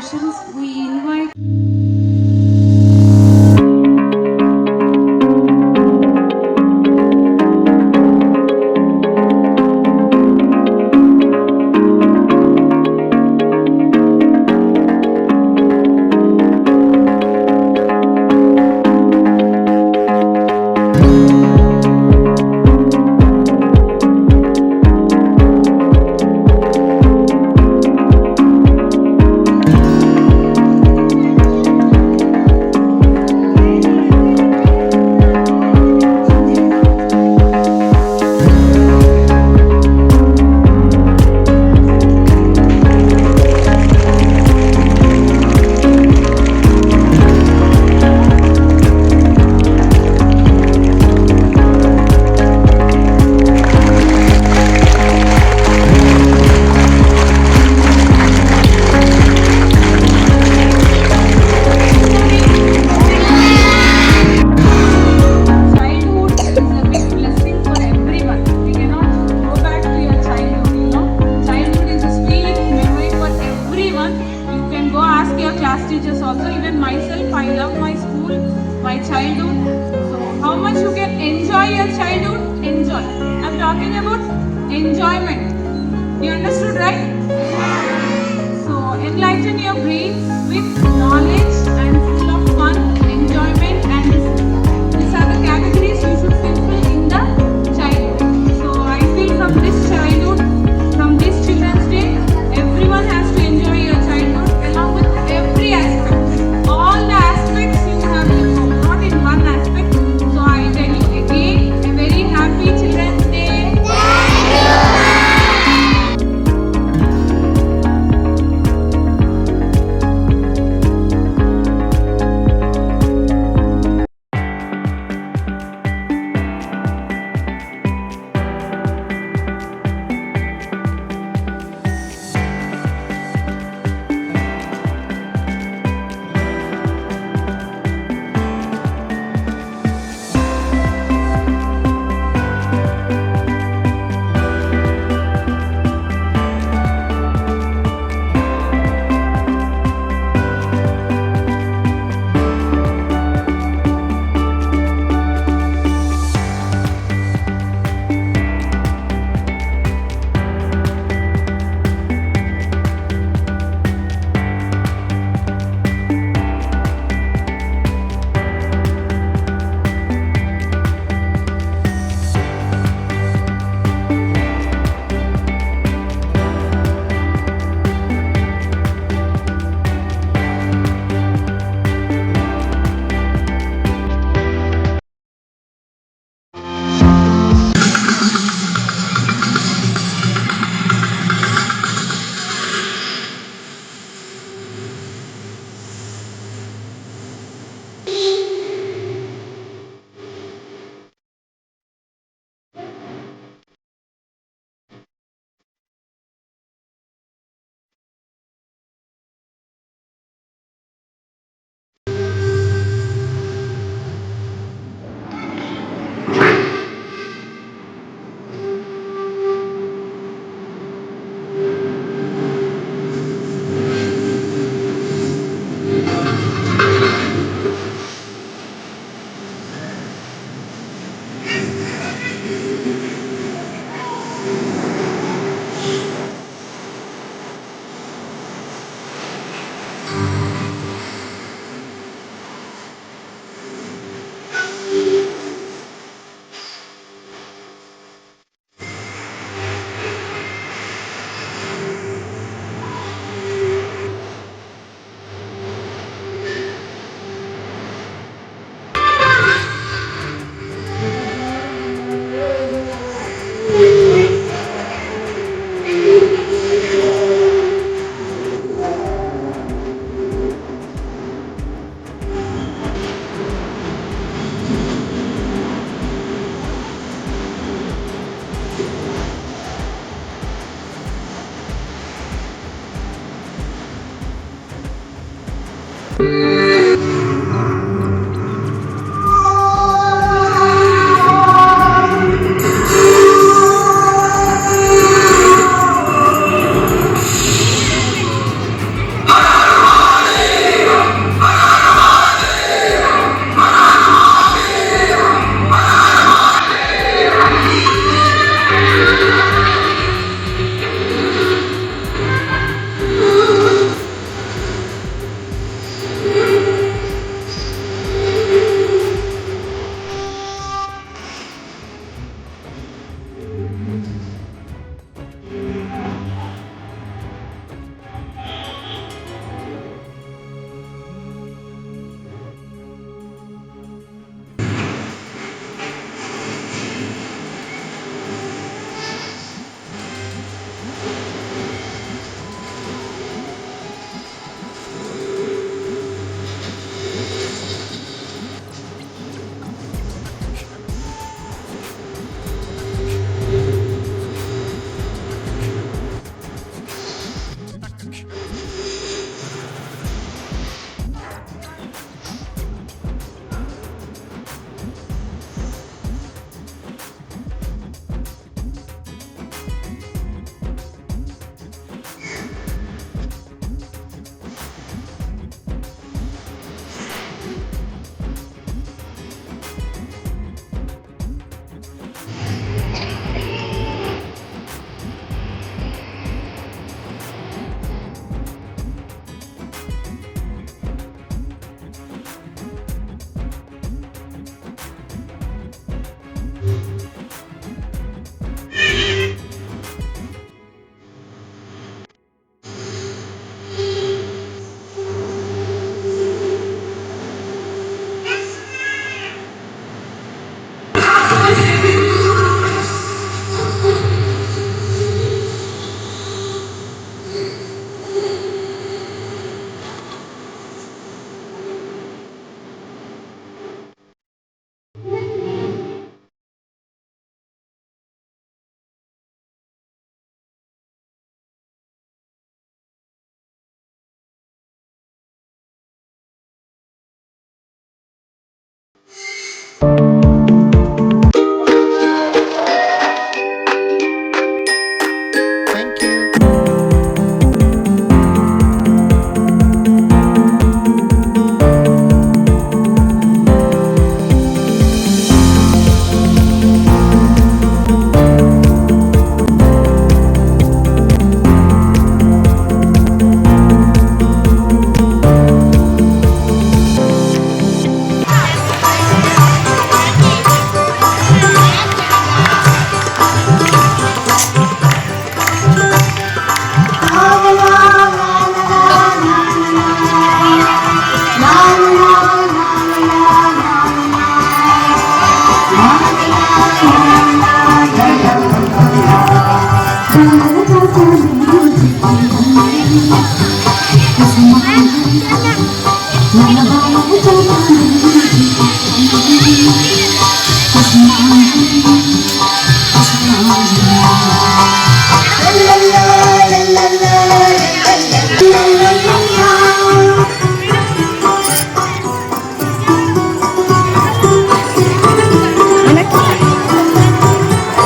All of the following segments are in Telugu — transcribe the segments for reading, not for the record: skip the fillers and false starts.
questions. We invite teachers also. Even myself, I love my school, my childhood. So how much you can enjoy your childhood? Enjoy. I'm talking about enjoyment. You understood, right? So enlighten your brain with knowledge and full of fun, enjoyment, and these are the categories you should fulfill in the childhood. So I feel from this childhood, from this Children's Day, everyone has to enjoy your childhood along with every aspect. All the aspects you have to go, not in one aspect. So I tell you again, a very happy Children's Day.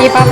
ఈ పాప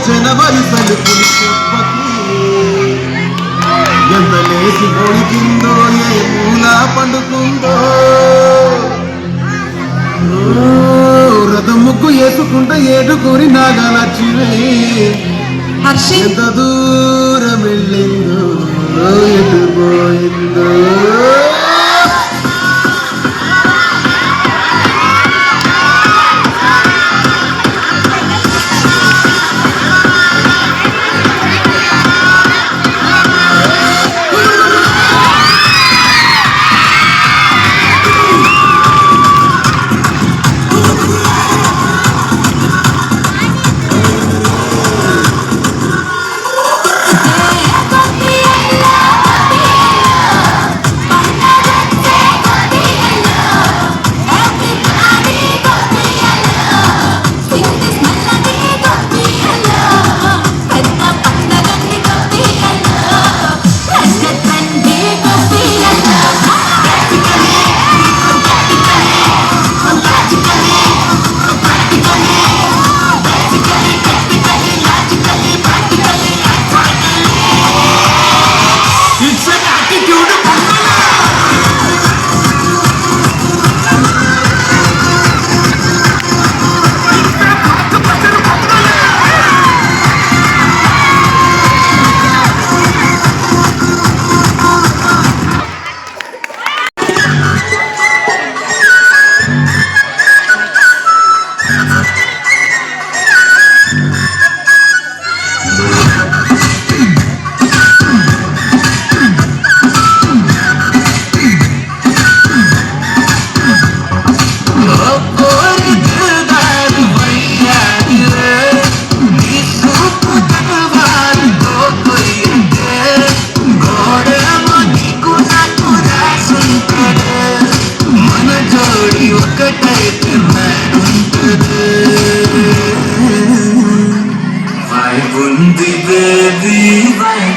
జనవరి తలుపులు చెప్పకి ఎంత లేచి పొడికిందో ఏ మూల పండుకుందో రథం ముగ్గు వేసుకుంటే ఏడుకొని నాగలక్ష్మి ఎంత దూరం వెళ్ళిందో ఎటు పోయిందో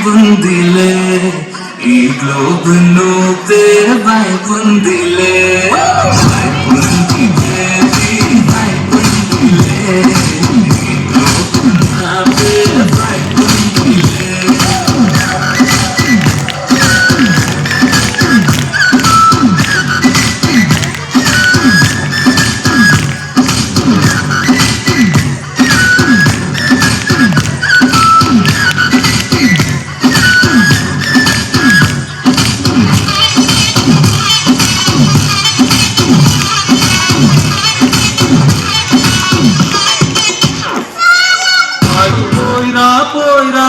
bundiile ఈ గ్లోబ్ నువ్వే వైపుందిలే వైపుంది బేబీ వైపుందిలే ఈ గ్లోబ్ నావే వైపుందిలే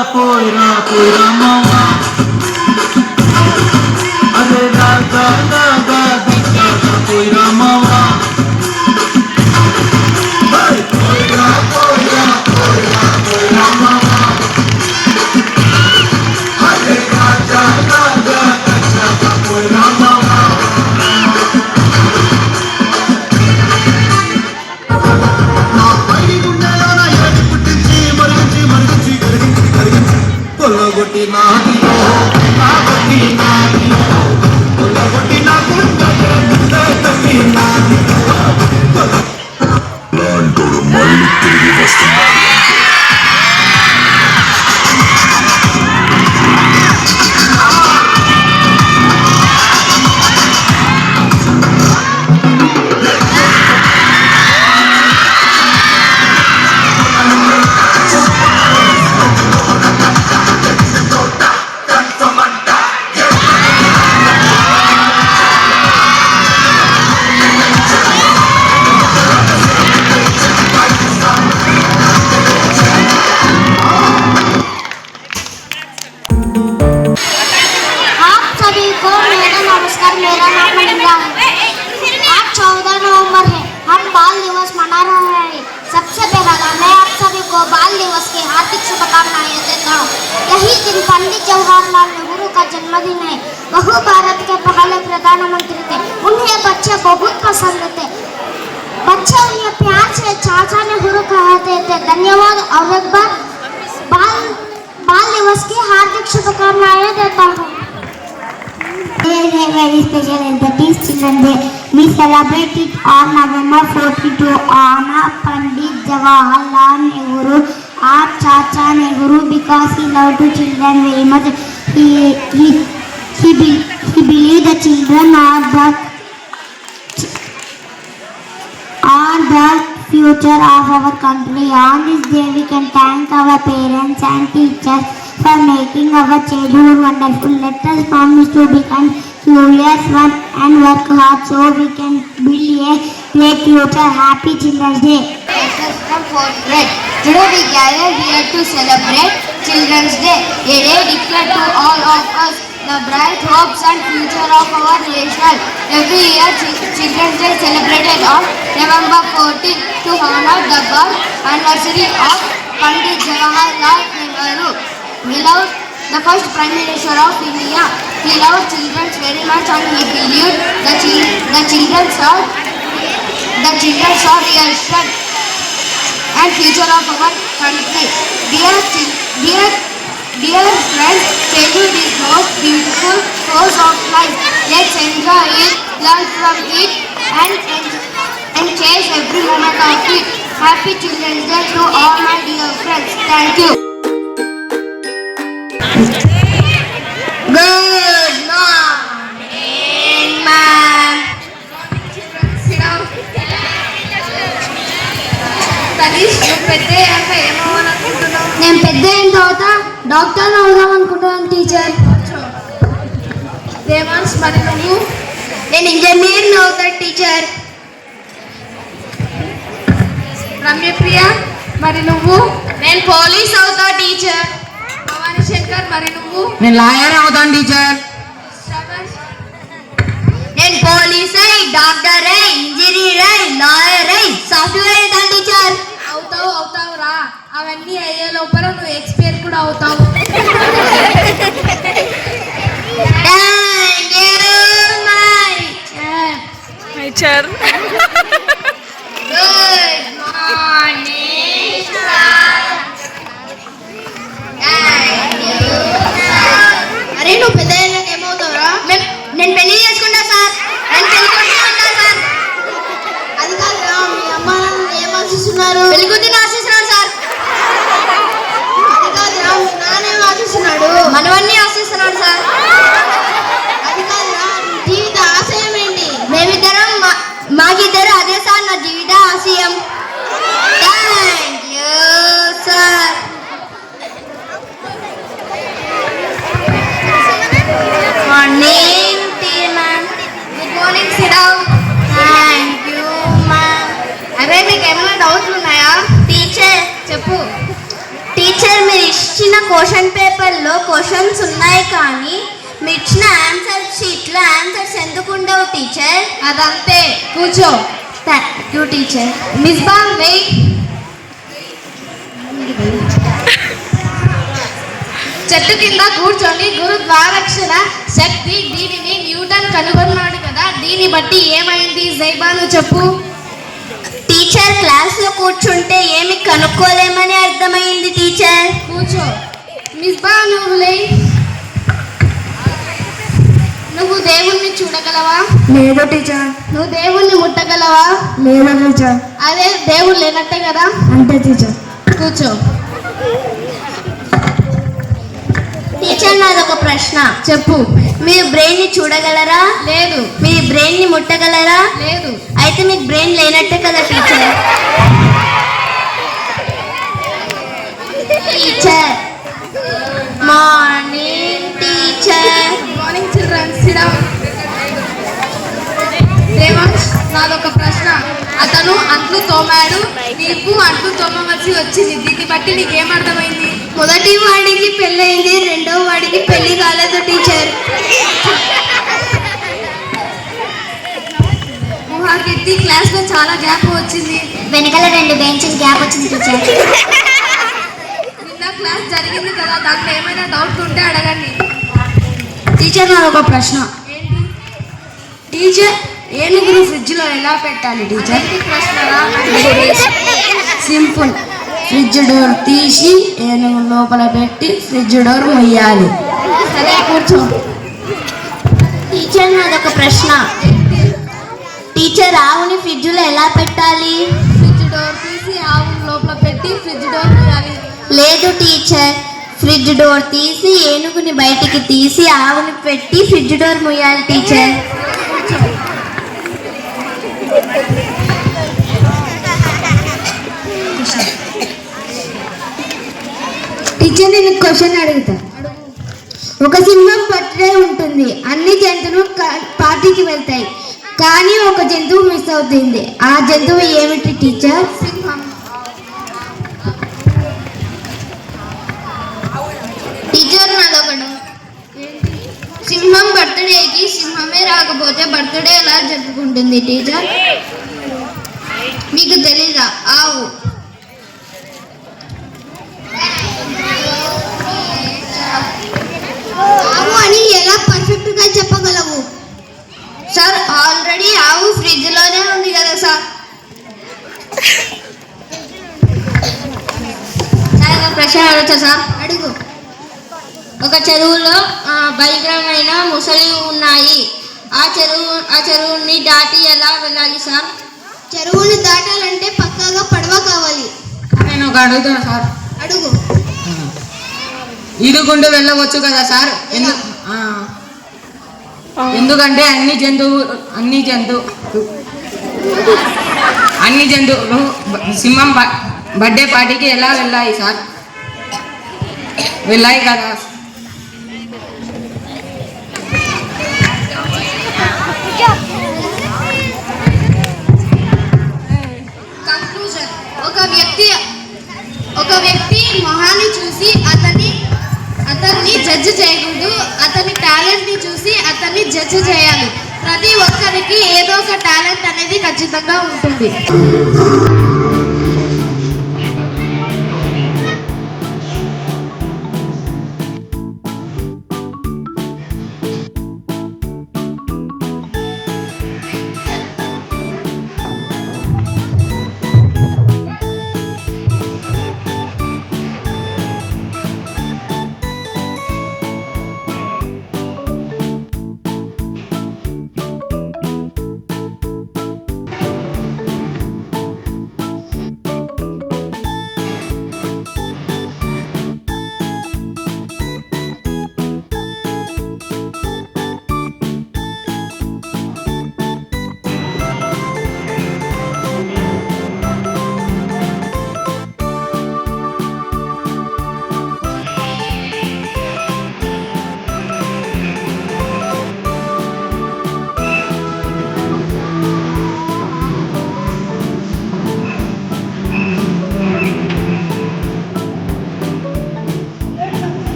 Poira mama, are da da da da da poira mama, poira poira poira poira mama, are da da నాదిలో కాబట్టి నాదిలో కొట్టి నాకు లాంటోడు మళ్ళీ తిరిగి వస్తున్నాడు. मेरा नाम मनीला है। आज 14 नवंबर है, हम बाल दिवस मना रहे हैं। सबसे पहला मैं आप सभी को बाल दिवस की हार्दिक शुभकामनाएं देता हूँ। यही दिन पंडित जवाहरलाल नेहरू का जन्मदिन है। वह भारत के पहले प्रधानमंत्री थे। उन्हें बच्चे बहुत पसंद थे। बच्चे उन्हें प्यार से चाचा नेहरू कहते थे। धन्यवाद और एक बार बाल दिवस की हार्दिक शुभकामनाएं देता हूँ। Very special is that is Children's Day. We celebrate it on November 14 to honor Pandit Jawaharlal Nehru, our Chacha Nehru, because he loved children very much. He believed the children are the future of our country. On this day, we can thank our parents and teachers for making our childhood wonderful. Let us promise to become curious one and work hard so we can build a great future. Happy Children's Day. From 4th grade. Today we gather here to celebrate Children's Day, a day declared to all of us the bright hopes and future of our nation. Every year Children's Day celebrated on November 14 to honor the birth anniversary of Pandit Jawaharlal Nehru. He loved the first Prime Minister of India. He loved children very much and he believed the children saw real strength and future of our country. Dear friends, childhood is most beautiful course of life. Let's enjoy it, learn from it and cherish every moment of it. Happy Children's Day to all my dear friends. Thank you. Good morning, ma'am. Sit down. Tanish, నువ్వు పెద్ద అయ్యాక ఏమవ్వాలనుకుంటున్నావు? నేను పెద్ద అయిన తర్వాత డాక్టర్ అవుదాం అనుకుంటున్నాను టీచర్. దేవాన్స్, మరి నువ్వు? నేను ఇంజనీర్ అవుతాను టీచర్. రమ్యప్రియ, మరి నువ్వు? నేను పోలీస్ అవుతా టీచర్. భవానీ శంకర్, మరి నువ్వు? నేను లాయర్ అవుతాను టీచర్. నేను పోలీస్ అయి, డాక్టర్ అయి, ఇంజనీర్ అయి, లాయర్ అయి, సాఫ్ట్వేర్ అవుతాను టీచర్. అవుతావు రా. అవన్నీ అయ్యే లోపల నువ్వు ఎక్స్పైర్ కూడా అవుతావు. Thank you, my teacher. Good morning, sir. Thank you, sir. అరే నువ్వు పెద్ద అయ్యాక ఏమవుతావురా? నేను పెళ్లి చేసుకుంటా సార్. నేను పెళ్లి చేసుకుంటా సార్. అది కాదురా, మీ అమ్మ నాన్న ఏం ఆశిస్తున్నారు? పెళ్లి కూతురిని ఆశిస్తున్నాడు సార్. అది కాదురా, మీ నాన్న ఏం ఆశిస్తున్నాడు? మనవన్నీ ఆశిస్తున్నాడు సార్. అది కాదురా, జీవిత ఆశయం ఏంటి? మేమిద్దరం మాకిద్దరు అదే సార్ నా జీవిత ఆశయం. Thank you sir. Morning ma'am. Good morning, SIT down. Thank you ma'am. అదే మీకు ఏమైనా డౌట్లు ఉన్నాయా? టీచర్ చెప్పు. టీచర్ మీరు ఇచ్చిన క్వశ్చన్ పేపర్లో క్వశ్చన్స్ ఉన్నాయి కానీ మీరు ఇచ్చిన ఆన్సర్ షీట్లో ఆన్సర్స్ ఎందుకు ఉండవు టీచర్? అదంతే, కూర్చో. Thank you teacher. మిస్ బామ్, వెయిట్. చెట్టు కింద కూర్చొని గురుత్వాకర్షణ శక్తి దీనిని న్యూటన్ కనుగొన్నాడు కదా, దీన్ని బట్టి ఏమైంది జైబాను చెప్పు. టీచర్ క్లాస్లో కూర్చుంటే ఏమి కనుక్కోలేమని అర్థమైంది టీచర్. కూర్చో. మిస్బా నువ్వు దేవుణ్ణి చూడగలవా? లేదు టీచర్. నువ్వు దేవుణ్ణి ముట్టగలవా? లేదు టీచర్. అదే దేవుడు లేనట్టే కదా. అంతే టీచర్. కూర్చో. టీచర్ నాదొక ప్రశ్న. చెప్పు. మీరు బ్రెయిన్ ని చూడగలరా? లేదు. మీ బ్రెయిన్ ని ముట్టగలరా? లేదు. అయితే మీకు బ్రెయిన్ లేనట్టే కదా teacher. Teacher morning teacher. Morning children SIT down. Devansh నాదొక ప్రశ్న. అతను అంట్లు తోమాడు, నీకు అంట్లు తోమవలసి వచ్చింది. దీన్ని బట్టి నీకేం అర్థమైంది? మొదటి వాడికి పెళ్ళయింది, రెండో వాడికి పెళ్లి కాలేదు టీచర్. ఊహాకీర్తి క్లాస్ లో చాలా గ్యాప్ వచ్చింది. వెనకాల 2 బెంచ్లు గ్యాప్ వచ్చింది టీచర్. నిన్న క్లాస్ జరిగింది కదా, దాంట్లో ఏమైనా డౌట్ ఉంటే అడగండి. టీచర్ నాదొక ప్రశ్న. ఏంటి? టీచర్ ఏనుగురు ఫ్రిడ్జ్ లో ఎలా పెట్టాలి టీచర్? ఏంటి ప్రశ్నరా? సింపుల్. ఫ్రిడ్జ్ డోర్ తీసి ఏనుగు లోపల పెట్టి ఫ్రిడ్జ్ డోర్ మొయ్యాలి. సరే కూర్చో. టీచర్ నాదొక ప్రశ్న. టీచర్ ఆవుని ఫ్రిడ్జ్ లో ఎలా పెట్టాలి? ఫ్రిడ్జ్ డోర్ తీసి ఆవును లోపల పెట్టి ఫ్రిడ్జ్ డోర్ తీయాలి. లేదు టీచర్, ఫ్రిడ్జ్ డోర్ తీసి ఏనుగుని బయటికి తీసి ఆవుని పెట్టి ఫ్రిడ్జ్ డోర్ మొయ్యాలి టీచర్. టీచర్ నేను క్వశ్చన్ అడుగుతా. ఒక సింహం బర్త్డే ఉంటుంది, అన్ని జంతువులు పార్టీకి వెళ్తాయి, కానీ ఒక జంతువు మిస్ అవుతుంది. ఆ జంతువు ఏమిటి టీచర్? సింహం. టీచర్ నాదొకడు. సింహం బర్త్డేకి సింహమే రాకపోతే బర్త్డే ఎలా జరుపుకుంటుంది టీచర్? మీకు తెలీదా? ఆవు. ఆవు అని ఎలా పర్ఫెక్ట్ గా చెప్పగలవు? సార్ ఆల్రెడీ ఆవు ఫ్రిడ్జ్ లోనే ఉంది కదా సార్. ప్రశ్న అడగచ్చా సార్? అడుగు. ఒక చెరువులో భయంకరమైన ముసలి ఉన్నాయి. ఆ చెరువుని దాటి ఎలా వెళ్ళాలి సార్? చెరువుని దాటాలంటే పక్కాగా పడవ కావాలి. నేను ఒక అడుగుతాను సార్. అడుగు. ఈదుకుంటూ వెళ్ళవచ్చు కదా సార్? ఎందుకంటే అన్ని జంతువులు సింహం బర్త్డే పార్టీకి ఎలా వెళ్ళాయి సార్? వెళ్ళాయి కదా. కంక్లూజన్. ఒక వ్యక్తి మొహాన్ని చూసి అతన్ని జడ్జ్ చేయకూడదు, అతని టాలెంట్ ని చూసి అతన్ని జడ్జ్ చేయాలి. ప్రతి ఒక్కరికి ఏదో ఒక టాలెంట్ అనేది ఖచ్చితంగా ఉంటుంది.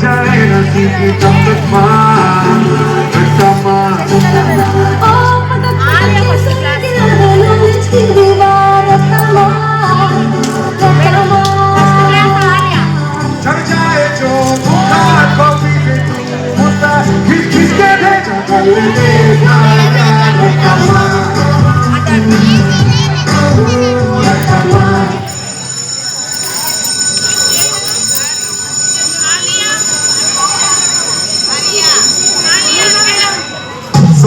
जाए नसीब की तकमा चढ़ जाए जो बुखार को भी ले तू होता खिस के भेजा कर ले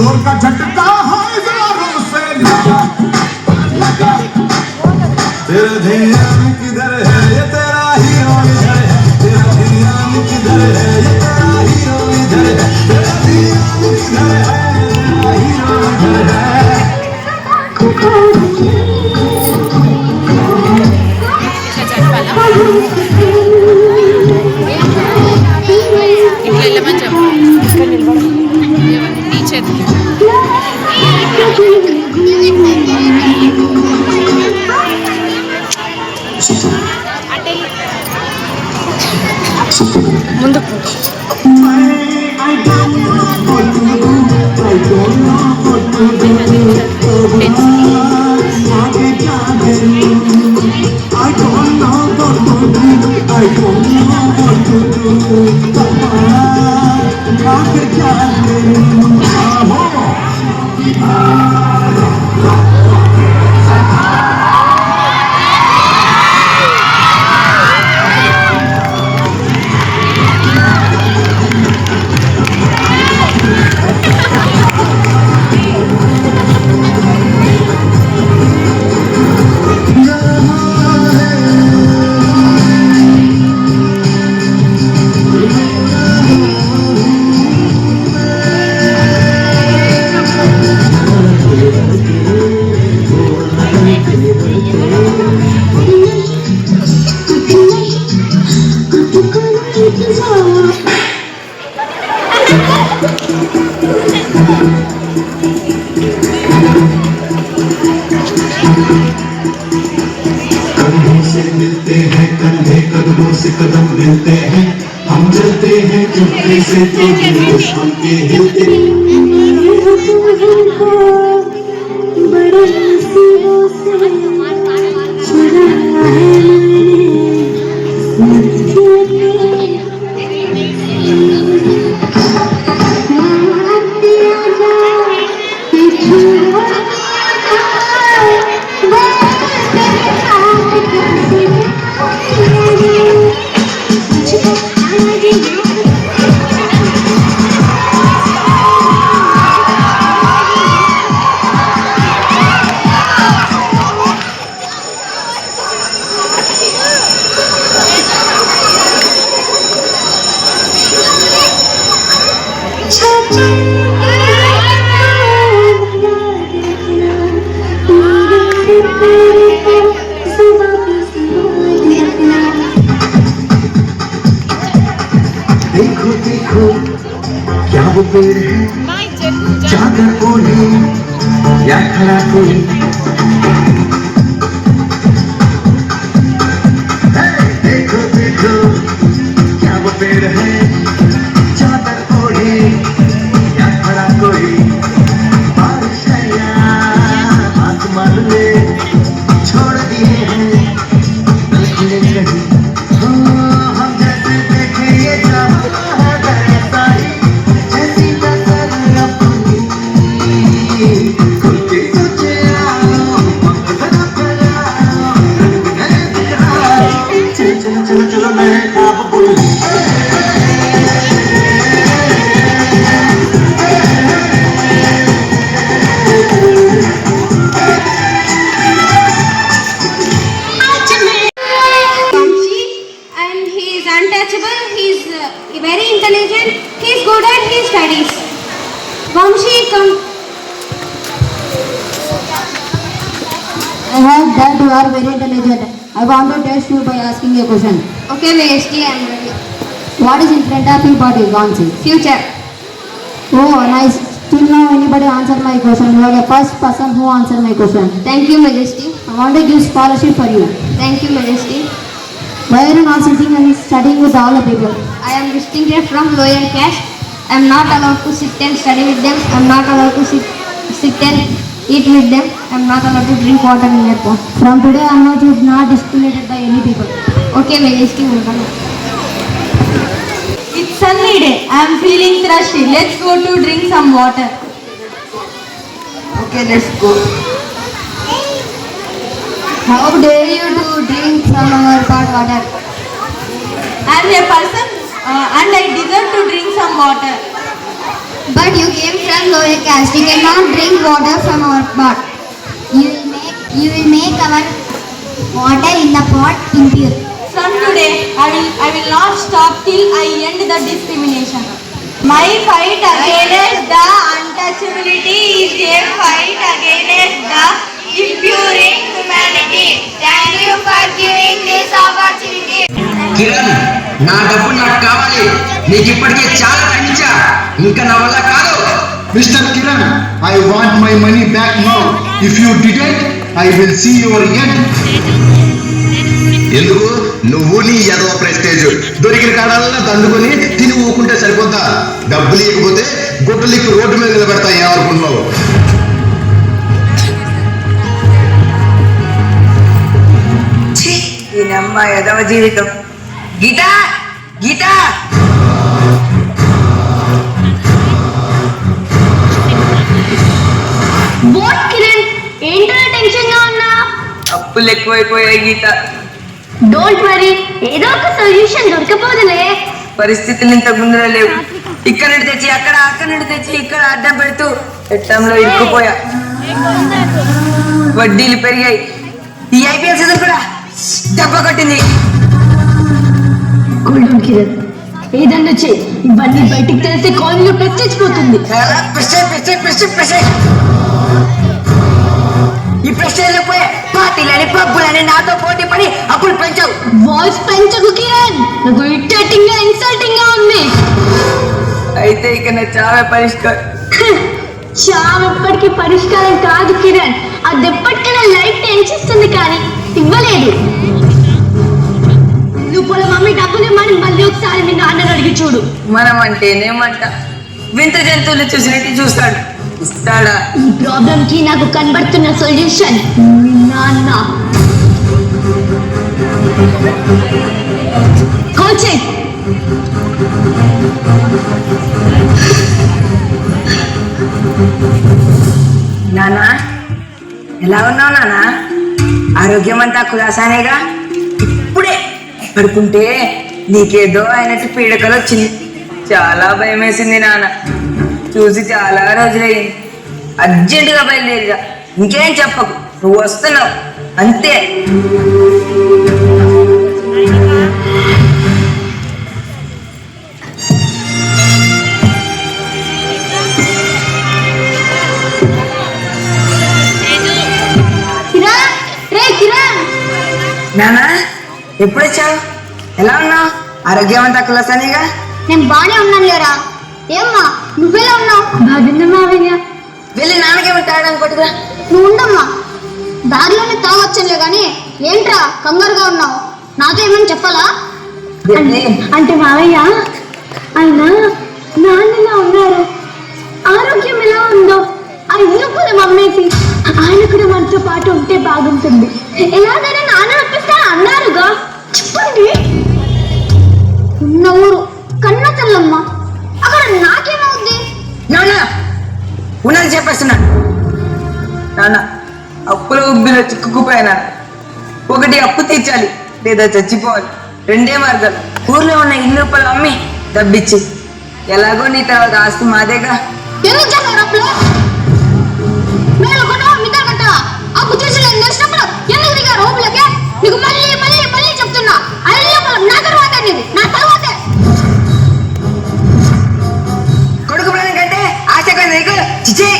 जोर का झटका है जोरों से लगा तेरा ध्यान किधर है ये तेरा हीरो इधर है तेरा ध्यान किधर है ये तेरा हीरो इधर है तेरा ध्यान किधर है तेरा हीरो इधर है ముందు कंधों से मिलते हैं कंधे कदमों से कदम मिलते हैं हम चलते हैं चुपके से तो दिल दुश्मन के हिलते देखो देखो क्या वो पेड़ है चादर ओढ़े या खड़ा कोई देखो देखो क्या वो पेड़ है चादर ओढ़े या खड़ा कोई बारिश है या आसमान में छोड़ दिए हैं खुले कहीं हम जैसे देखे ये चलो चलो मैं आप बोलूं And he is untouchable. He is very intelligent. He is good at his studies. Vamshi, come. I heard that you are very intelligent. I want to test you by asking a question. Okay, Maheshji, I am ready. What is in front of you body, Gonsi? Future. Oh, nice. Till now anybody answered my question. You are the first person who answered my question. Thank you, Majesty. I want to give scholarship for you. Thank you, Majesty. Why are you not sitting and studying with all the people? I am distinguished from lower caste. I am not allowed to sit and study with them. I am not allowed to sit and eat with them. I am not allowed to drink water in their pot. From today onwards, you are not discriminated by any people. Okay, Majesty, welcome. It's sunny day. I am feeling thirsty. Let's go to drink some water. Okay, let's go. How dare you to drink from our pot water? I am a person and I deserve to drink some water. But you came from lower caste. You cannot drink water from our pot. You will make our water in the pot impure. From today, I will not stop till I end the discrimination. My fight against the untouchability is a fight against the impure humanity. Thank you for giving this opportunity. Kiran, నా డబ్బు నాకు కావాలి. నీకు ఇప్పటికే చాలా తగ్గించా, ఇంకా నా వల్ల కాదు. Mr. Kiran, I want my money back now. If you didn't, I will see your end. ఎందుకు నువ్వు నీ ఏదో ప్రెస్టేజ్ దొరికిన కాడాలన్నా దండుకొని తిని ఊకుంటే సరిపోతా. డబ్బులు ఇవ్వకపోతే గుడ్డలికి రోడ్డు మీద నిలబెడతా ఏమనుకుంటున్నావు? ఈ నమ్మ ఎదవ జీవితం. గీత, గీత, What, Kiran? ఏంటో టెన్షన్ గా ఉన్నా? అప్పులు ఎక్కువైపోయాయి గీత. డోంట్ వరీ, ఏదో ఒక సొల్యూషన్ దొరకపోదులే. పరిస్థితులు ఇంతకు ముందులో లేవు. ఇక్కడ నుండి తెచ్చి అక్కడ, అక్కడ నుండి తెచ్చి ఇక్కడ అడ్డం పెడుతూ చట్టంలో ఇరుక్కుపోయా. వడ్డీలు పెరిగాయి. ఈ ఐపీఎల్ సీజన్ కూడా దెబ్బ కొట్టింది. గోల్డెన్ కిరణ్, ఏదన్నా చెయ్యి. ఇవన్నీ బయటికి తెలిస్తే కాలనీలో పెచ్చచ్చిపోతుంది. ఈ ప్రెషర్లు పోయే పార్టీలని పబ్బులని నాతో పోటీ పడి అప్పుడు పెంచావు. వాయిస్ పెంచకు కిరణ్, నాకు ఇరిటేటింగ్ గా ఇన్సల్టింగ్ గా ఉంది. అయితే ఇక నా చావే పరిష్కారం. చావు ఎప్పటికీ పరిష్కారం కాదు కిరణ్, అది ఎప్పటికైనా లైఫ్ టెన్షిస్తుంది కానీ ఇవ్వలేదు. నువ్వు పోల మమ్మీ డబ్బులు ఇమ్మని మళ్ళీ ఒకసారి మీ నాన్నని అడిగి చూడు. మనం అంటేనేమంట వింత జంతువులు చూసినట్టు చూస్తాడు, ఇస్తాడా? ఈ ప్రాబ్లం కి నాకు కనబడుతున్న సొల్యూషన్ మీ నాన్న. కాల్ చేయి. నానా, ఎలా ఉన్నావు నానా? ఆరోగ్యం అంతా కులాసానేగా? ఇప్పుడే పడుకుంటే నీకేదో అయినట్టు పీడకలు వచ్చింది. చాలా భయం వేసింది నాన్న. చూసి చాలా రోజులయ్యింది. అర్జెంటుగా బయలుదేరిగా. ఇంకేం చెప్పకు, నువ్వు వస్తున్నావు అంతే. నానా, ఎప్పుడు వచ్చావు? ఎలా ఉన్నావు? ఆరోగ్యం అంతా కులాసానేగా? నేను బానే ఉన్నాను లేరా. ఏమ్మా నువ్వెలా ఉన్నావు? బాగున్నా మావయ్య. వెళ్ళి నాన్నకేమో తాగడానికి పట్టుకురా. నువ్వు ఉండమ్మా, దారిలోనే తాగొచ్చలే కానీ ఏంట్రా కంగారుగా ఉన్నావు? నాతో ఏమని చెప్పాలా? అంటే మావయ్య, ఆయన నాన్నలా ఉన్నారు. ఆరోగ్యం ఎలా ఉందో ఆ ఇల్లు కూడా మమ్మేసి ఆయన కూడా మనతో పాటు ఉంటే బాగుంటుంది. ఎలాగైనా నాన్న ఒప్పిస్తా అన్నారుగా. చెప్పండి. ఉన్న ఊరు కన్న తల్లమ్మ, అక్కడ నాకేమవుద్ది? నాన్న ఉన్నది చెప్పేస్తున్నా. నాన్న, అప్పుల ఉబ్బిలో చిక్కుకుపోయినా. ఒకటి అప్పు తీర్చాలి లేదా చచ్చిపోవాలి. రెండే మార్గాలు. ఊర్లో ఉన్న ఇల్లు పొలం అమ్మి డబ్బిచ్చి, ఎలాగో నీ తర్వాత ఆస్తి మాదేగా. ఎందుకు చేస్తావు అప్పులు? మేలు కొట్టవా మిగతా కట్టవా? అప్పు తీసి నేను తెలిసినప్పుడు ఎందుకు దిగా రోపులకే? నీకు మళ్ళీ మళ్ళీ మళ్ళీ చెప్తున్నా, అల్లి పొలం నా తర్వాత నీది, నా తర్వాతే. కొడుకు ప్రాణం కంటే ఆశ నీకు చిచి.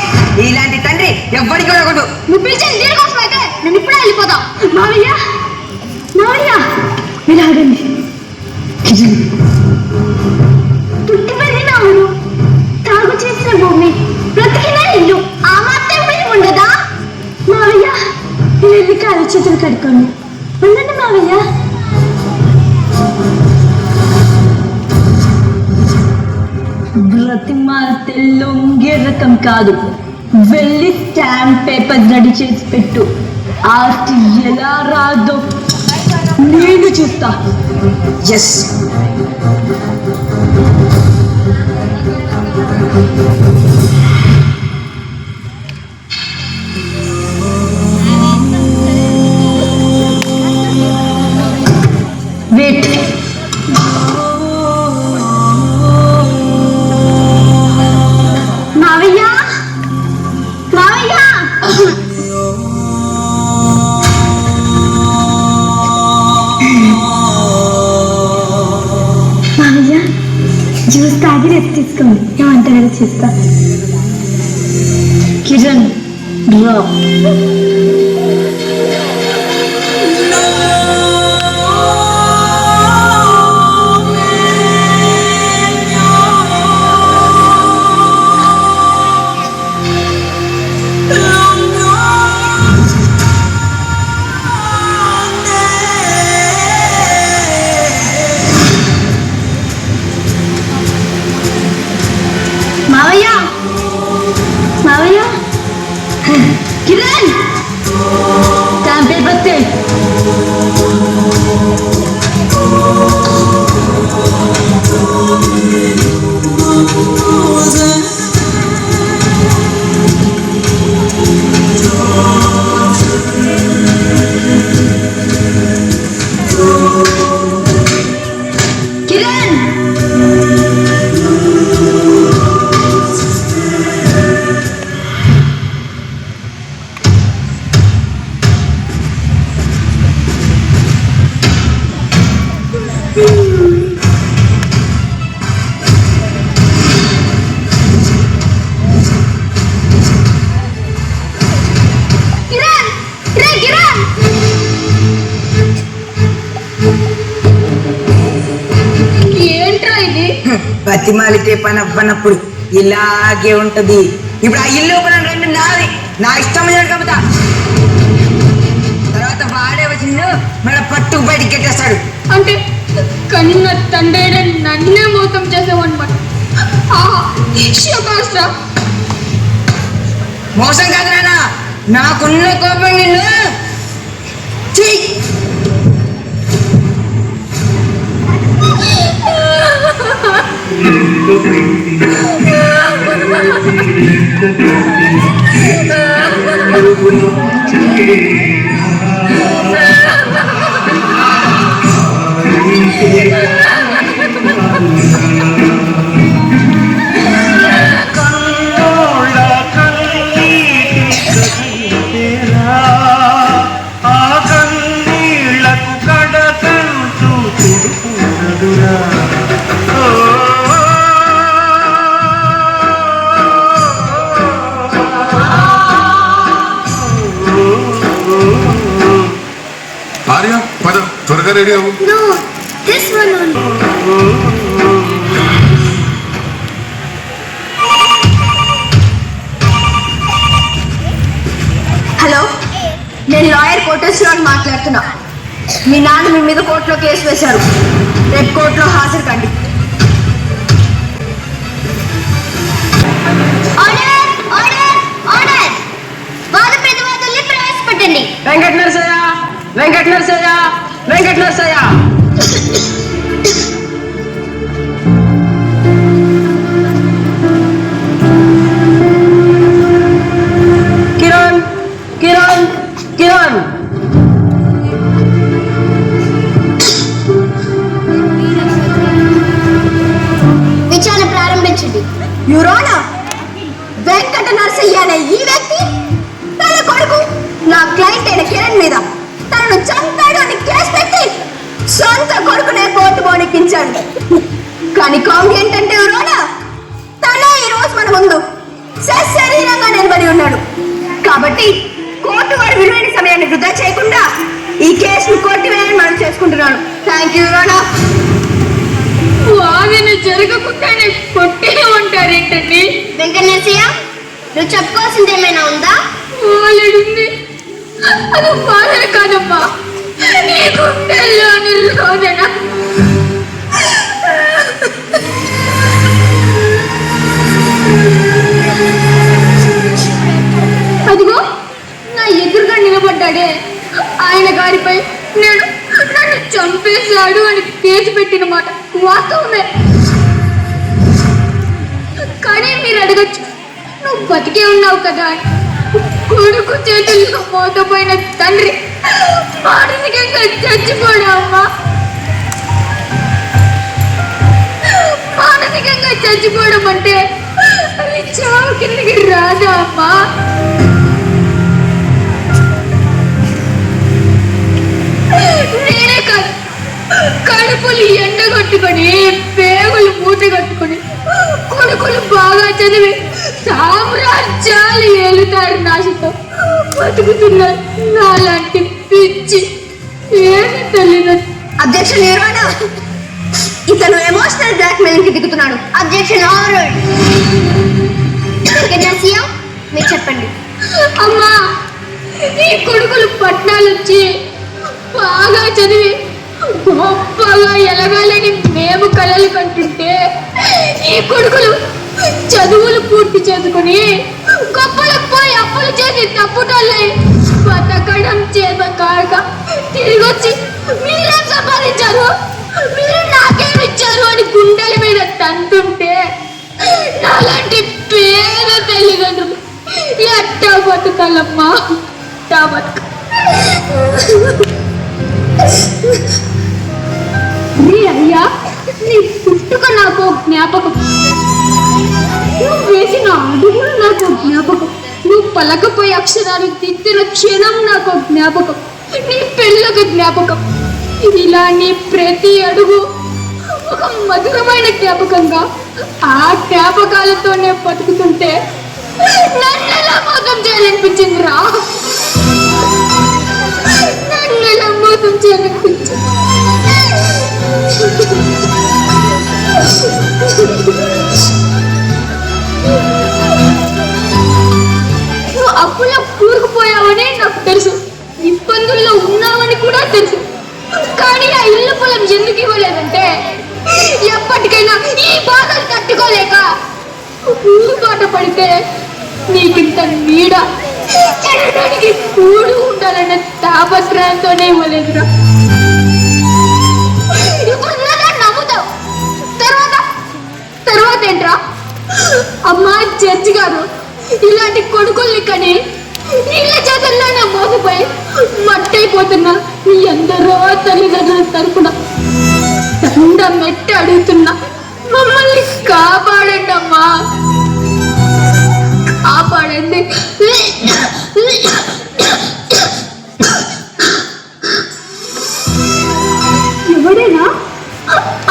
ఇలాంటి తండ్రి ఎవ్వడికి ఉండకూడదు. నువ్వు పిలిచేది దీనికోసం అయితే నేను ఇప్పుడే వెళ్ళిపోతా. మావయ్య, మావయ్య, ఇలాగండి. పుట్టి పెరిగిన ఊరు, తాగు చేసిన భూమి, బ్రతికిన ఇల్లు, ఆ మాత్రం మీరు ఉండదా? మావయ్య వెళ్ళి కాలు చేతులు కడుక్కోండి. ఉండండి మావయ్య. బ్రతిమాలితే లొంగే రకం కాదు. వెళ్ళి స్టాంప్ పేపర్ రెడీ చేసి పెట్టు. ఆర్ట్ ఎలా రాదో నేను చూస్తా. ఎస్. వెయిట్. మావయ్య, మావయ్య, మావయ్య జ్యూస్ తాగి రెస్ట్ తీసుకోండి. నా వంట గది చూస్తా. కిరణ్ డ్రా. మావయ్య, మావయ్య, కిరణ్ స్టాంప్ పేపర్ తే. కిరణ్ బతిమాలితే పని అవ్వనప్పుడు ఇలాగే ఉంటది. ఇప్పుడు ఆ ఇల్లు ఓపెన్ రెండు నాది, నా ఇష్టం కలుపుతా. తర్వాత వాడే వచ్చి మన పట్టుకు బయటికి కట్టేస్తాడు. అంటే కన్న తండ్రి నన్నే మోసం చేసావన్నమాట. మోసం కాదు నాన్న, నాకున్న కోపం నిన్ను ఆర్య పద త్వరగా రెడీ అవ్వు. No, this one only. Hello, నేను లాయర్ కోటేశ్వరరావు మాట్లాడుతున్నా. మీ నాన్న మీ మీద కోర్టులో కేసు వేశారు. రేపు కోర్టులో హాజరు కండి. Order! Order! Order! వాద ప్రతివాదుల్ని ప్రవేశపెట్టండి. వెంకట నరసయ్య, వెంకట నరసయ్య, వెంకట నరసయ్య. కిరణ్, కిరణ్, కిరణ్. విచారణ ప్రారంభించండి. యురోనా, వెంకట నరసయ్య అనే ఈ వ్యక్తి తన కొడుకు నా క్లయింట్ అయిన కిరణ్ మీద తనను చంపాడు అని కేసు పెట్టి సొంత కొడుకునే కోర్టు పోనెక్కించాడు. కానీ కామెడీ ఏంటంటే యురోనా, తనే ఈ రోజు మన ముందు సశరీరంగా నిలబడి ఉన్నాడు. కాబట్టి కోర్టు వారి విలువైన సమయాన్ని వృధా చేయకుండా ఈ కేసును కొట్టివేయాలని మనం చేసుకుంటున్నాను. Thank you your honour. వాదన జరగకుండానే కొట్టే ఉంటారేంటండి? వెంకటేశయ్య, నువ్వు చెప్పుకోవాల్సింది ఏమైనా ఉందా? వాళ్ళుంది అది వాదన కాదమ్మా, నీ గుండెల్లోని రోదన. మాట వాస్తవమే. కానీ మీరు అడగచ్చు, నువ్వు బతికే ఉన్నావు కదా అని. కొడుకు చేతుల్లో మోసపోయిన తండ్రి మానసికంగా చచ్చిపోడా అమ్మా? మానసికంగా చచ్చిపోవడం అంటే అది చావు కిందకి రాదా అమ్మా? నేనే కాదు, కడుపులు ఎండగొట్టుకొని పేగులు మూట కట్టుకొని కొడుకులు బాగా చదివి సామ్రాజ్యాలు ఏలుతారు నాశతో బతుకుతున్నారు నాలాంటి పిచ్చి ఏమి తల్లిదండ్రులు. అబ్జెక్షన్ నిర్వహణ. ఇతను ఎమోషనల్ బ్లాక్ మెయిల్ కి దిగుతున్నాడు. Objection ordered. మీరు చెప్పండి. అమ్మా, ఈ కొడుకులు పట్నాలు వచ్చి బాగా చదివి గొప్పగా ఎలగాలని మేము కలలు కంటుంటే ఈ కొడుకులు చదువులు పూర్తి చేసుకుని గొప్పలకు పోయి అప్పులు చేసి తప్పుటోళ్ళై బతకడం చేత కాక తిరిగి వచ్చి మీరేం సంపాదించారు, మీరు నాకేమిచ్చారు అని గుండెల మీద తంతుంటే నాలాంటి పేద తల్లిదండ్రులు ఎట్టా బతుకాలమ్మా? ఎట్టా బతుక అయ్యా, నీ పుట్టుక నాకు జ్ఞాపకం, నువ్వు వేసిన అడుగులు నాకు జ్ఞాపకం, నువ్వు పలకపోయి అక్షరాలు దిద్దిన క్షణం నాకు జ్ఞాపకం, నీ పెళ్ళకు జ్ఞాపకం. ఇలా నీ ప్రతి అడుగు ఒక మధురమైన జ్ఞాపకంగా ఆ జ్ఞాపకాలతోనే బతుకుతుంటే నన్ను ఎలా మోసం చేయాలనిపించింది రా, నన్ను ఎలా మోసం చేయాలనిపించింది. నువ్వు అప్పులో కూరుకుపోయావని నాకు తెలుసు, ఇబ్బందుల్లో ఉన్నావని కూడా తెలుసు. కానీ ఆ ఇల్లు పొలం ఎందుకు ఇవ్వలేదంటే ఎప్పటికైనా ఈ బాధలు తట్టుకోలేక ఊరు బాట పడితే నీకింత నీడ తినడానికి కూడు ఉండాలన్న తాపత్రయంతోనే ఇవ్వలేదురా. ఇప్పుడు నమ్ముతావు, తర్వాత ఏంట్రా? అమ్మా జడ్జి గారు ఇలాంటి కొడుకుల్ని కని నీళ్ళ చేతుల్లోనే మోసపోయి మట్టయిపోతున్నా నీ ఎందరో తల్లిదండ్రుల తరపున దండ మెట్టి అడుగుతున్నా, మమ్మల్ని కాపాడండి అమ్మా, కాపాడండి. ఎవడైనా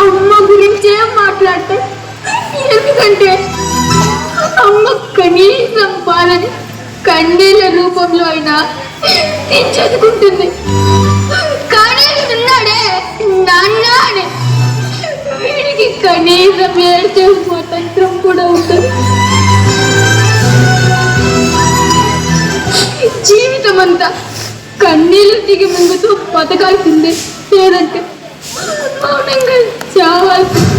అమ్మ గురించే మాట్లాడితే, ఎందుకంటే అమ్మ కనీసం బాలని కన్నీళ్ళ రూపంలో అయినా తెచ్చుకుంటుంది. కానీ ఉన్నాడే నాన్న అని, వీడికి కనీసం ఏడ్చే స్వాతంత్రం కూడా ఉంటుంది. జీవితం అంతా కన్నీళ్ళు దిగి ముందుతో బతకాల్సిందే, లేదంటే మౌనంగా చావాల్సిందే.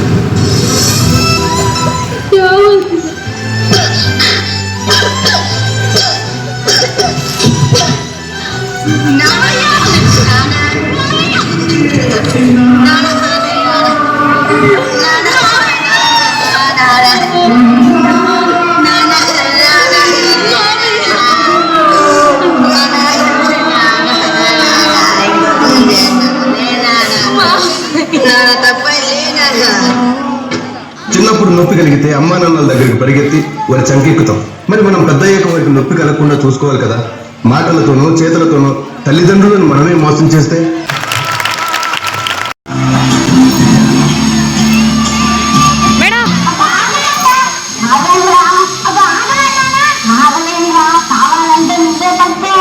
చిన్నప్పుడు నొప్పి కలిగితే అమ్మా నాన్నల దగ్గరికి పరిగెత్తి వారి చంకెక్కుతాం. మరి మనం పెద్ద అయ్యాక వారికి నొప్పి కలగకుండా చూసుకోవాలి కదా. మాటలతోనో చేతులతోనో తల్లిదండ్రులను మనమే మోసం చేస్తే కావాలంటే నువ్వే పట్టే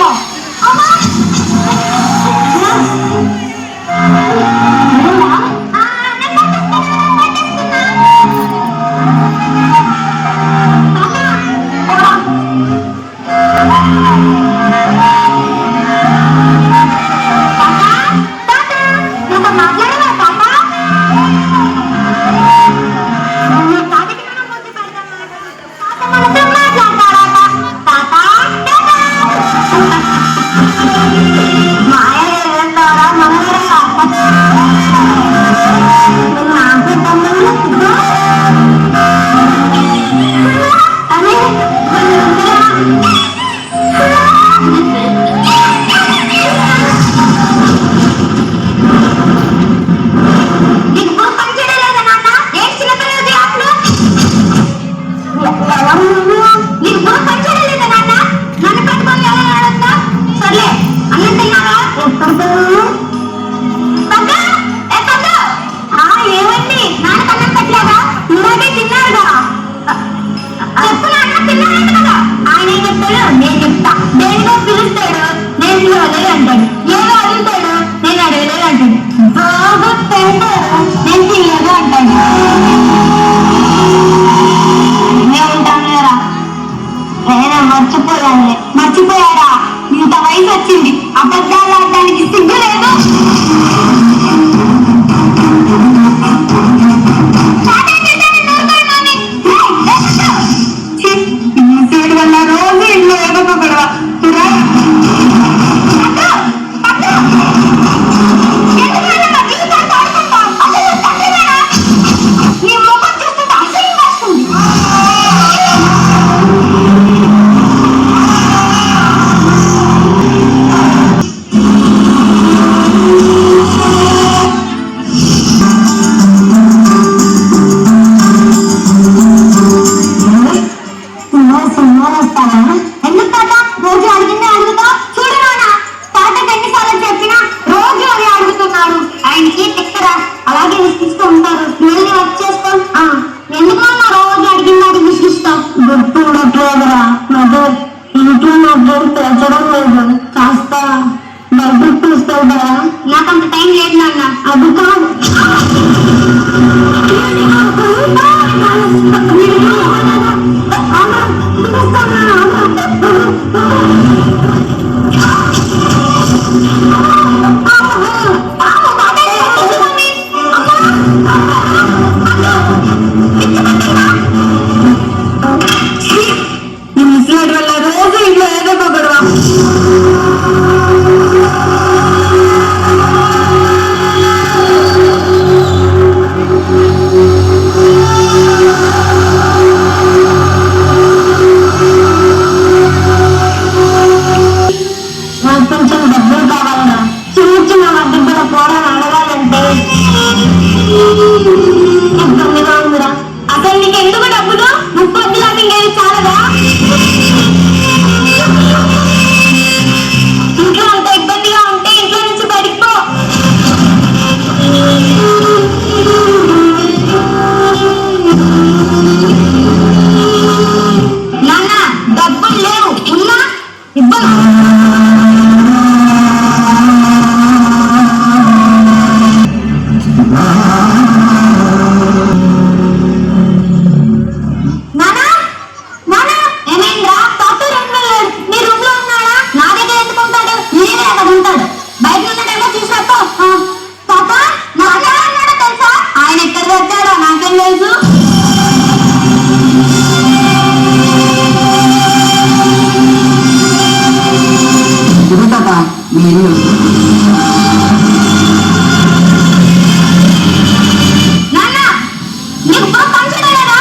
నీకు ఫంక్షన్ అయ్యారా?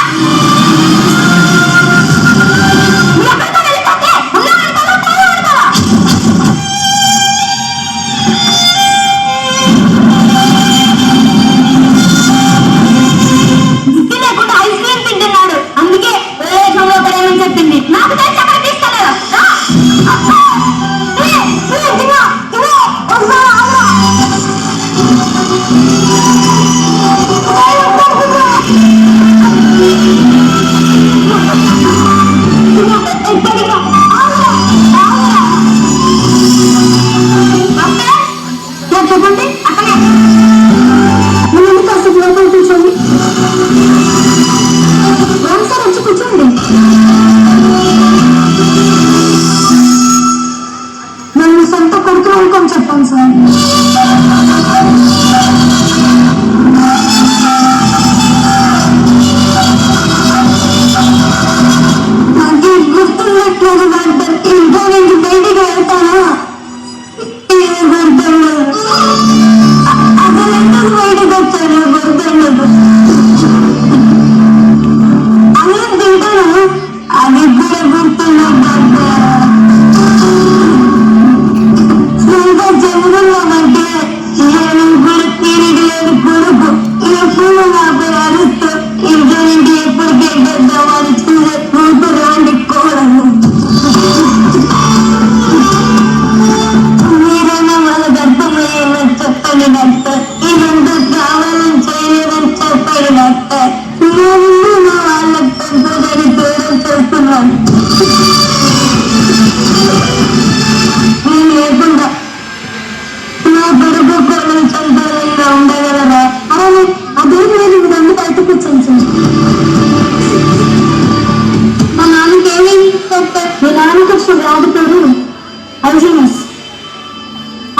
నువ్వు ఎక్కడికో వెళ్ళిపోతే ఉన్నా వెళ్తావా, పోయి వెళ్తావా? బుద్ధి లేకుండా ఐస్ క్రీమ్ తింటున్నాడు. అందుకే రిలేషన్ లో పడేమని చెప్పింది. నాకు తెలిసి అక్కడ తీసుకెళ్ళారు. చెప్పండి అక్కడే నువ్వు కాస్త లోపల కూర్చోండి. సార్ వచ్చి కూర్చోండి. నన్ను సొంత కొడుకు అనుకొని చెప్పాను సార్. నాకు గుర్తున్నట్లేదు డాక్టర్. ఇంట్లో నుంచి బయటికి వెళ్తానా గుర్తుండదు. అసలు ఎందుకు బయటకు వచ్చాను గుర్తుండదు. అన్నం తింటాను, అది కూడా గుర్తుండదు డాక్టర్. ఇంకా చదువున్నామంటే నేను కూడా తిరిగలేదు కొడుకు ఎప్పుడు నాపై అరుస్తూ ఇంట్లో నుండి ఎప్పటికే పెద్దవాళ్ళు చూసే కూతురు లాంటి కోడలు. మీరైనా వాళ్ళకి అర్థమయ్యేదని చెప్పండి డాక్టర్. ఇదంతా కావాలని చేయలేదని చెప్పండి డాక్టర్. నేను నా వాళ్ళకి పెద్దదని దూరం చేస్తున్నాను. నేను లేకుండా నా కొడుకు కోడలు సంతానంగా ఉండగలరా? అలానే అదేం లేదు, ఇదంతా బయట కూర్చొని సార్. మా నాన్నకి ఏమైంది డాక్టర్? మీ నాన్నకి వచ్చిన వ్యాధి పేరు అల్జీమర్స్.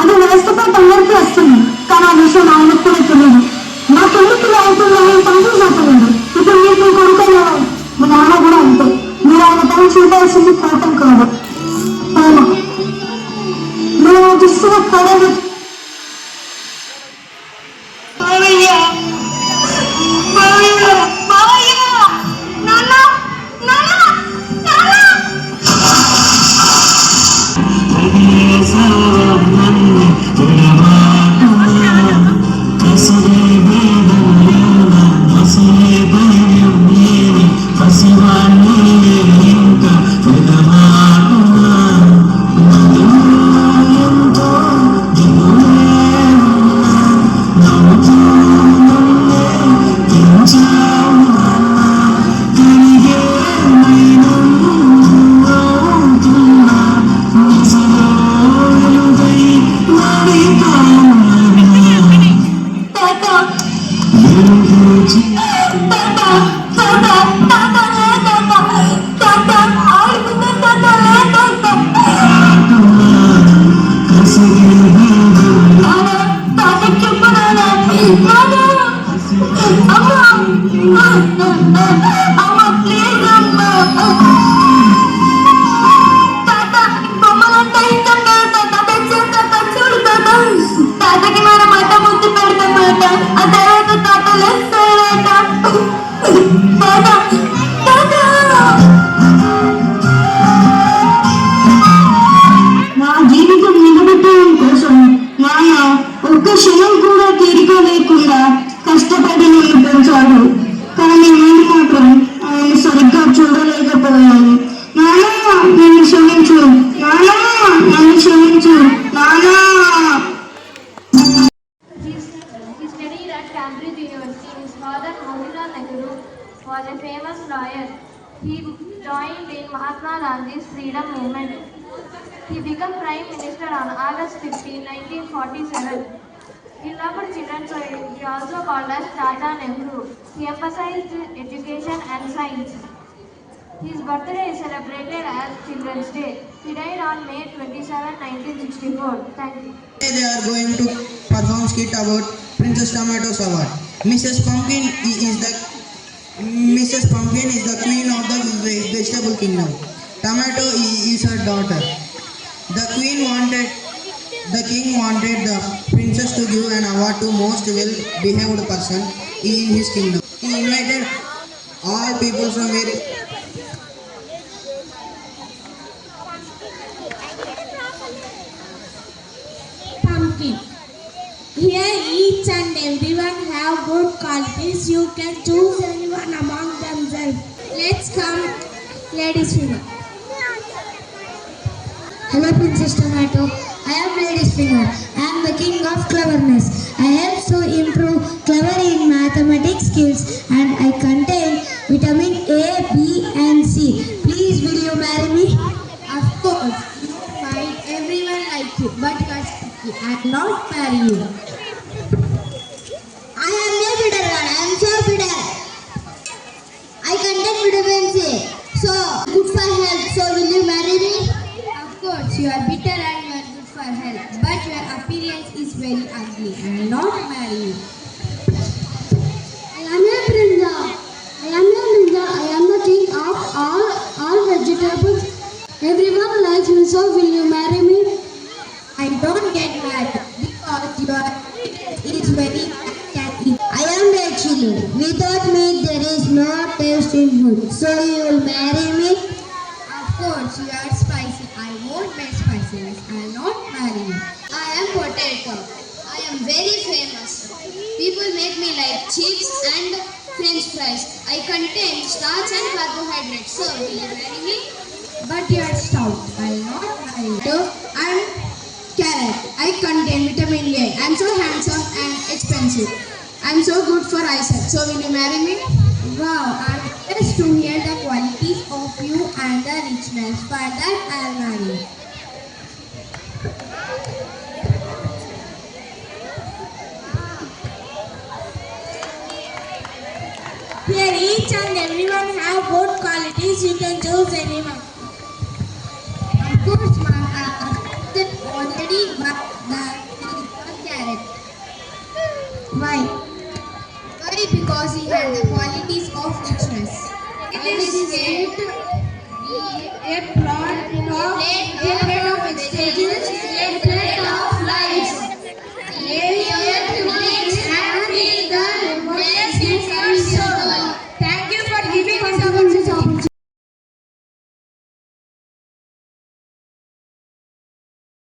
అది వయసుతో పాటు అందరికీ వస్తుంది, కానీ ఆ విషయం ఆయనకు కూడా తెలియదు. నా కొడుకులు అవుతుందని కన్ఫ్యూజ్ అవుతున్నాడు. ఇప్పుడు మీకు కొడుకు మీ నాన్న కూడా అంతే. మీరు ఆయన పని చూడాల్సింది కోపం కాదు, ప్రేమ. మీరు దుస్తుగా పడదు. తాతకి మన మాట ముద్దు పెడతాం మాట. ఆ తర్వాత తాత లేస్తాడట. నా జీవితం నిలబెట్టడం కోసం నాన్న ఒక్క క్షణం కూడా తీరిక లేకుండా కష్టపడి నన్ను పెంచాడు. కానీ నేను మాత్రం ఆయన సరిగ్గా చూడలేకపోయాను. నాన్న నన్ను క్షమించు, నాన్న నన్ను క్షమించు, నాన్న. He studied at Cambridge University. His father, Motilal Nehru, was a famous lawyer. He joined in Mahatma Gandhi's freedom movement. He became Prime Minister on August 15, 1947. He loved children, so he also called as Tata Nehru. He emphasized education and science. His birthday is celebrated as Children's Day. He died on May 27, 1964. Thank you. They are going to perform skit about Princess Tomatoes Award. Mrs. Pumpkin is the queen of the vegetable kingdom. Tomato is her daughter. The king wanted the princess to give an award to most well-behaved person in his kingdom. He invited All people from various Pumpkin. Here each and everyone have good qualities. You can choose anyone among themselves. Let's come, ladies finger. Hello Princess Tomato. I am Ladies Finger. I am the king of cleverness. I help to improve clever in mathematics skills and I contain vitamin A, B and C. Please will you marry me? Of course. You find everyone like you, but I am not marry you. I am a bitter one. I am so bitter. I contain vitamin C. So good for health. So will you marry me? Of course, you are bitter and you are good for health, but your appearance is very ugly. I will not marry you. I am a brinja. I am a brinja. I am the king of all vegetables. Everyone likes me, so will you marry me? I don't get married because your appearance is very catchy. I am red chili. Without me, there is no taste in food. So you will marry me? Of course, you are spicy. I won't make spiciness. I will not marry you. I am potato. I am very famous. People make me like chips and French fries. I contain starch and carbohydrates. So will you marry me? But you are stout. I will not marry you. I am carrot. I contain vitamin A. I am so handsome and expensive. I am so good for eyesight. So will you marry me? Wow, I am blessed to hear the qualities of you and the richness. For that I will marry you. Here each and everyone have good qualities. You can choose anyone. Of course, ma'am, I have already, but